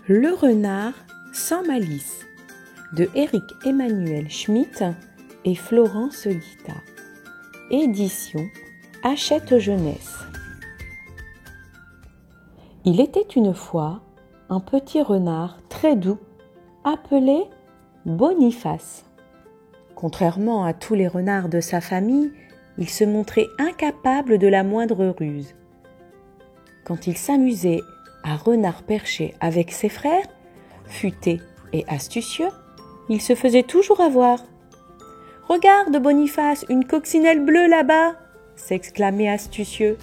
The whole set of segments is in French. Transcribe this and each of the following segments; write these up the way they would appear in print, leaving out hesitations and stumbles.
Le renard sans malice de Éric Emmanuel Schmitt et Florence Guita. Édition Hachette Jeunesse. Il était une fois un petit renard très doux appelé Boniface. Contrairement à tous les renards de sa famille, il se montrait incapable de la moindre ruse. Quand il s'amusait à renard perché avec ses frères, futés et astucieux, il se faisait toujours avoir. « Regarde, Boniface, une coccinelle bleue là-bas !» s'exclamait astucieux.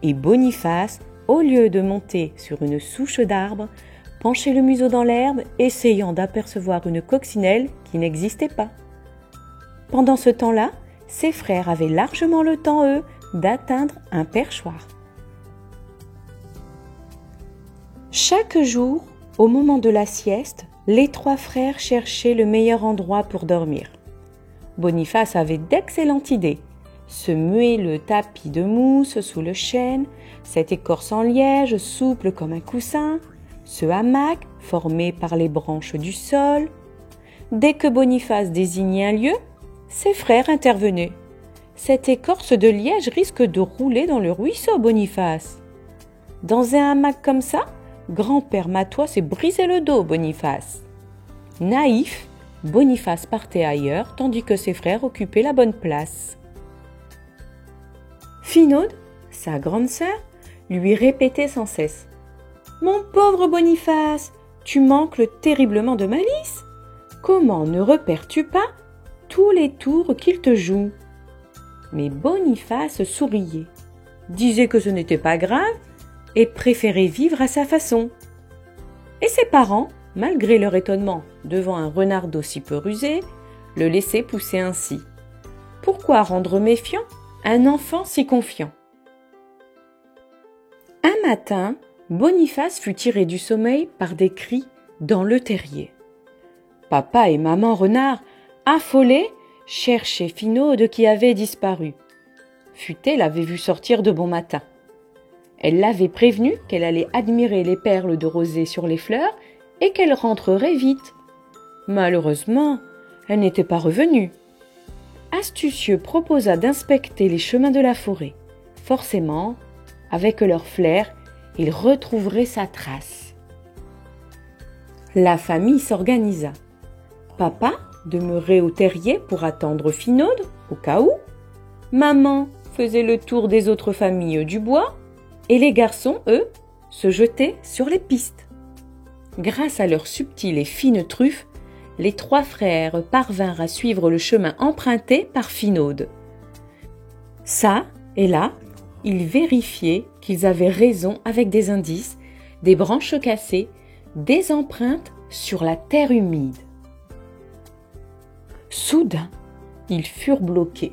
Et Boniface, au lieu de monter sur une souche d'arbre, penchait le museau dans l'herbe, essayant d'apercevoir une coccinelle qui n'existait pas. Pendant ce temps-là, ses frères avaient largement le temps, eux, d'atteindre un perchoir. Chaque jour, au moment de la sieste, les trois frères cherchaient le meilleur endroit pour dormir. Boniface avait d'excellentes idées. Se muer le tapis de mousse sous le chêne, cette écorce en liège souple comme un coussin, ce hamac formé par les branches du sol. Dès que Boniface désignait un lieu, ses frères intervenaient. « Cette écorce de liège risque de rouler dans le ruisseau, Boniface. »« Dans un hamac comme ça, grand-père Matois s'est brisé le dos, Boniface. » Naïf, Boniface partait ailleurs tandis que ses frères occupaient la bonne place. Finaude, sa grande sœur, lui répétait sans cesse: « Mon pauvre Boniface, tu manques terriblement de malice. Comment ne repères-tu pas tous les tours qu'il te joue ?» Mais Boniface souriait, disait que ce n'était pas grave et préférait vivre à sa façon. Et ses parents, malgré leur étonnement devant un renard d'aussi peu rusé, le laissaient pousser ainsi. Pourquoi rendre méfiant un enfant si confiant? Un matin, Boniface fut tiré du sommeil par des cris dans le terrier. Papa et maman renard, affolés, cherchaient Finaude qui avait disparu. Futé l'avait vue sortir de bon matin. Elle l'avait prévenu qu'elle allait admirer les perles de rosée sur les fleurs et qu'elle rentrerait vite. Malheureusement, elle n'était pas revenue. Astucieux proposa d'inspecter les chemins de la forêt. Forcément, avec leur flair, ils retrouveraient sa trace. La famille s'organisa. Papa demeurait au terrier pour attendre Finaude, au cas où. Maman faisait le tour des autres familles du bois. Et les garçons, eux, se jetaient sur les pistes. Grâce à leurs subtiles et fines truffes, les trois frères parvinrent à suivre le chemin emprunté par Finaude. Ça et là, ils vérifiaient qu'ils avaient raison avec des indices, des branches cassées, des empreintes sur la terre humide. Soudain, ils furent bloqués.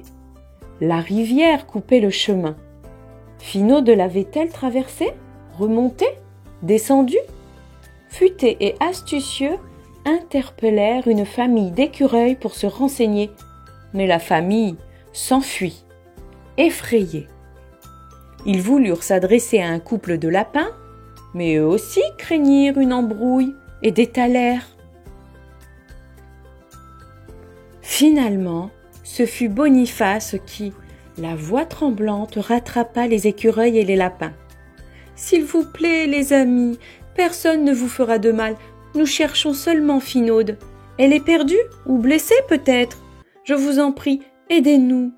La rivière coupait le chemin. Finaude l'avait-elle traversé, remonté, descendu? Futé et astucieux interpellèrent une famille d'écureuils pour se renseigner, mais la famille s'enfuit, effrayée. Ils voulurent s'adresser à un couple de lapins, mais eux aussi craignirent une embrouille et détalèrent. Finalement, ce fut Boniface qui, la voix tremblante, rattrapa les écureuils et les lapins. « S'il vous plaît, les amis, personne ne vous fera de mal. Nous cherchons seulement Finaude. Elle est perdue ou blessée peut-être. Je vous en prie, aidez-nous.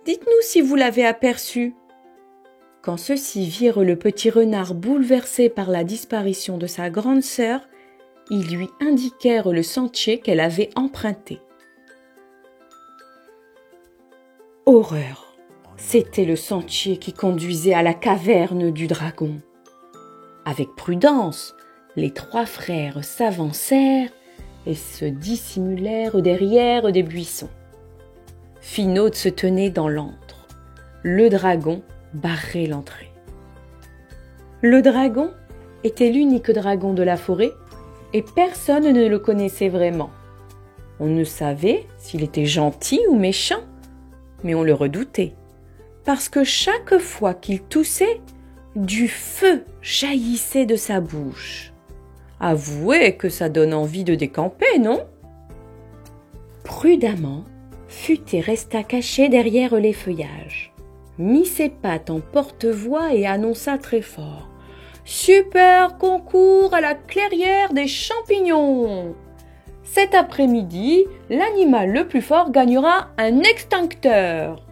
Dites-nous si vous l'avez aperçue. » Quand ceux-ci virent le petit renard bouleversé par la disparition de sa grande sœur, ils lui indiquèrent le sentier qu'elle avait emprunté. Horreur! C'était le sentier qui conduisait à la caverne du dragon. Avec prudence, les trois frères s'avancèrent et se dissimulèrent derrière des buissons. Finaude se tenait dans l'antre. Le dragon barrait l'entrée. Le dragon était l'unique dragon de la forêt et personne ne le connaissait vraiment. On ne savait s'il était gentil ou méchant, mais on le redoutait. Parce que chaque fois qu'il toussait, du feu jaillissait de sa bouche. Avouez que ça donne envie de décamper, non? Prudemment, Futé resta caché derrière les feuillages, mit ses pattes en porte-voix et annonça très fort: « Super concours à la clairière des champignons! Cet après-midi, l'animal le plus fort gagnera un extincteur. »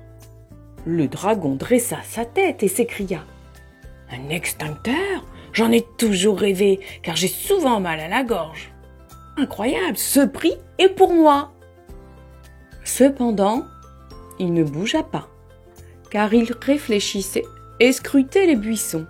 Le dragon dressa sa tête et s'écria: « Un extincteur? J'en ai toujours rêvé, car j'ai souvent mal à la gorge. Incroyable, ce prix est pour moi. » Cependant, il ne bougea pas, car il réfléchissait et scrutait les buissons.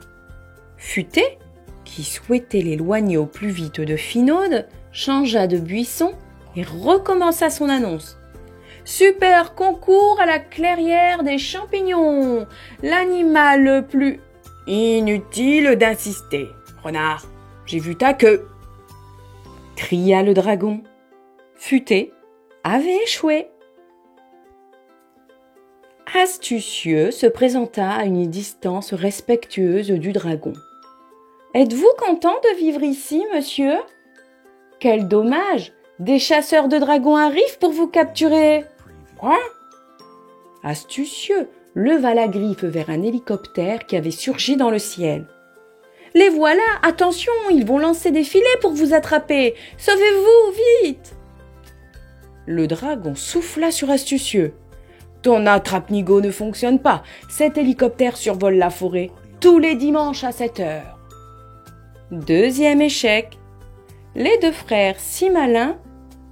Futé, qui souhaitait l'éloigner au plus vite de Finaude, changea de buisson et recommença son annonce. « Super concours à la clairière des champignons! L'animal le plus... » « Inutile d'insister, renard, j'ai vu ta queue !» cria le dragon. Futé avait échoué. Astucieux se présenta à une distance respectueuse du dragon. « Êtes-vous content de vivre ici, monsieur? Quel dommage! Des chasseurs de dragons arrivent pour vous capturer. »« Quoi ?» Astucieux leva la griffe vers un hélicoptère qui avait surgi dans le ciel. « Les voilà! Attention, ils vont lancer des filets pour vous attraper! Sauvez-vous, vite !» Le dragon souffla sur Astucieux. « Ton attrape-nigo ne fonctionne pas. Cet hélicoptère survole la forêt tous les dimanches à 7 heures. » Deuxième échec. Les deux frères si malins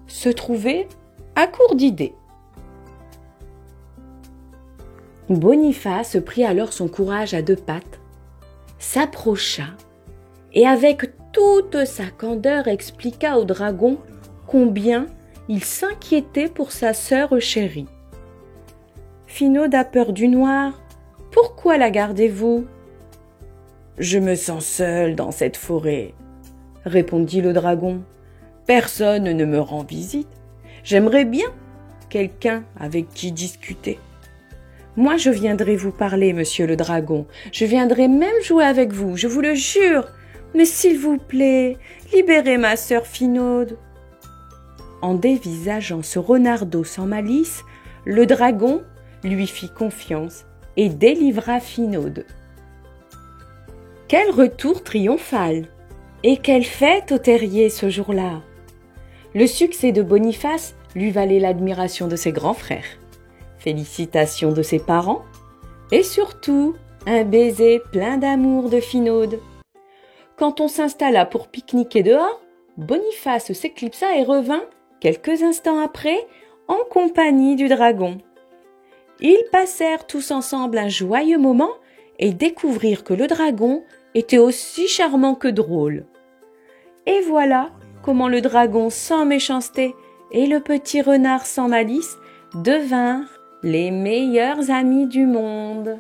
se trouvaient à court d'idées. Boniface prit alors son courage à deux pattes, s'approcha et avec toute sa candeur expliqua au dragon combien il s'inquiétait pour sa sœur chérie. « Finaude a peur du noir. Pourquoi la gardez-vous ?»« Je me sens seul dans cette forêt, » répondit le dragon. « Personne ne me rend visite. J'aimerais bien quelqu'un avec qui discuter. Moi, je viendrai vous parler, monsieur le dragon. Je viendrai même jouer avec vous, je vous le jure. Mais s'il vous plaît, libérez ma sœur Finaude. » En dévisageant ce renardeau sans malice, le dragon lui fit confiance et délivra Finaude. Quel retour triomphal! Et quelle fête au terrier ce jour-là! Le succès de Boniface lui valait l'admiration de ses grands frères, félicitations de ses parents et surtout un baiser plein d'amour de Finaude. Quand on s'installa pour pique-niquer dehors, Boniface s'éclipsa et revint, quelques instants après, en compagnie du dragon. Ils passèrent tous ensemble un joyeux moment et découvrirent que le dragon était aussi charmant que drôle. Et voilà comment le dragon sans méchanceté et le petit renard sans malice devinrent les meilleurs amis du monde.